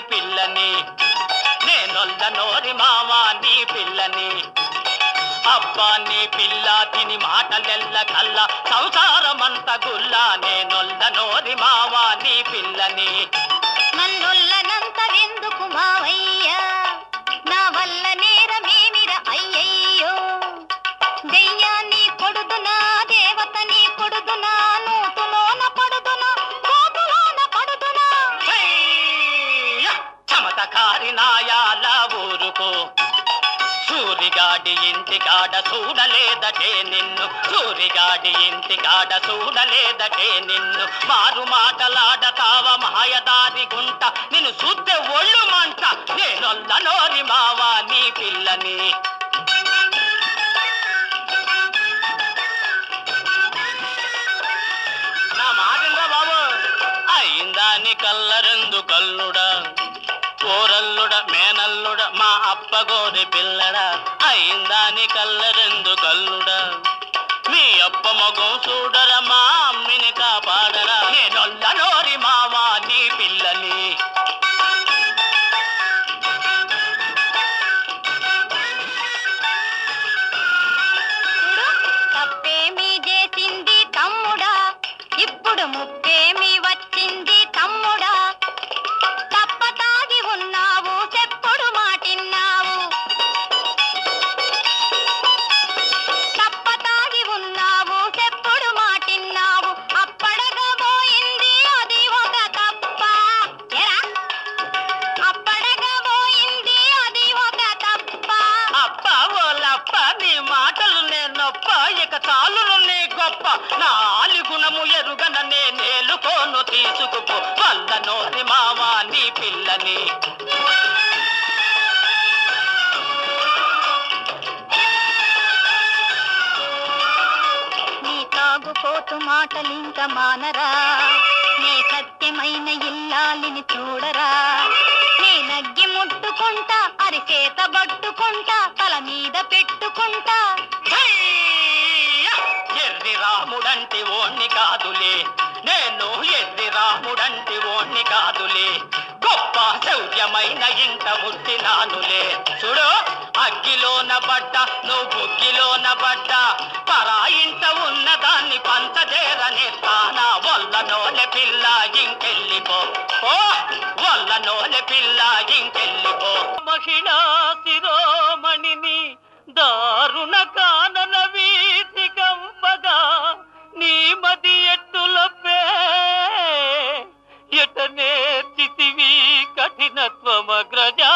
పిల్లని నేనొల్ల నోరి మావా నీ పిల్లని అబ్బా నీ పిల్ల తిని మాటలెల్ల కల్ల సంసారమంత గుల్ల నేనొల్ల నోరి మావా నీ పిల్లని నన్నొల్లనంతవెందుకు మావయ్యా నా వల్ల నేరమేమిర అయ్యయ్యో దెయ్యాన్ని కొడుదునా దేవతని కొడుదునా నూతులోన పడుదునా కోతులోన పడుదునా చమతకారి నాయాల ఊరుకో సూరిగాడి ఇంటికాడ చూడలేదటే నిన్ను సూరిగాడి ఇంటికాడ చూడలేదటే నిన్ను మారు మాటలాడతావ మాయదారి గుంట నిన్ను చూస్తే ఒళ్ళు మంట నేనొల్ల నోరి మావా నీ పిల్లని నా మాటిందా బాబు అయిందాని కల్లరెందు కల్లుడా కోరల్లుడ మేనల్లుడ మా అప్పగోరి పిల్లడా అయిందాని కల్లరెందు కల్లుడా మీ అప్ప మగం చూడరా మా అమ్మిని కాపాడరా నేనొల్ల నోరి మావా నీ పిల్లని తప్పేమి చేసింది తమ్ముడా ఇప్పుడు ముప్పేమి వచ్చింది తమ్ముడా ఉన్నావు చెప్పుడు మాటిన్నావు తప్పతాగి ఉన్నావు చెప్పుడు మాటిన్నావు అప్పడగా పోయింది అది ఒక తప్ప అప్పడగా పోయింది అది ఒక తప్ప అప్ప ఓలప్ప నీ మాటలు నేనొప్ప ఇక చాలును నీ గొప్ప నా ఆలిగుణము ఎరుగన నేనేలుకోను తీసుకుపో వల్ల నోరి మావా నీ పిల్లని నీ తాగుపోతు మాటలింక మానరా నీ సత్యమైన ఇల్లాలిని చూడరా నీ నగ్గి ముట్టుకుంటా అరిచేత పట్టుకుంటా తల మీద పెట్టుకుంటా ఎర్రి రాముడంటి ఓణ్ణి కాదులే నేను ఎర్రి రాముడంటి ఓణ్ణి కాదులే గొప్ప శౌర్యమైన ఇంట పుట్టినానులే చూడు అగ్గిలోన పడ్డ నువ్వు బుగ్గిలోన పడ్డ పరా ఇంట ఉన్నదాన్ని పంచదేరనే తానా వల్ల నోలె పిల్ల ఇంకెళ్ళిపో ఓ వల్ల నోలె పిల్ల ఇంకెళ్ళిపో మహిళా శిరోమణిని దారుణ కానన వీధి కంపగా నీ మది ఎట్టులపే ఎటనే చితివి కఠినత్వమగ్రజా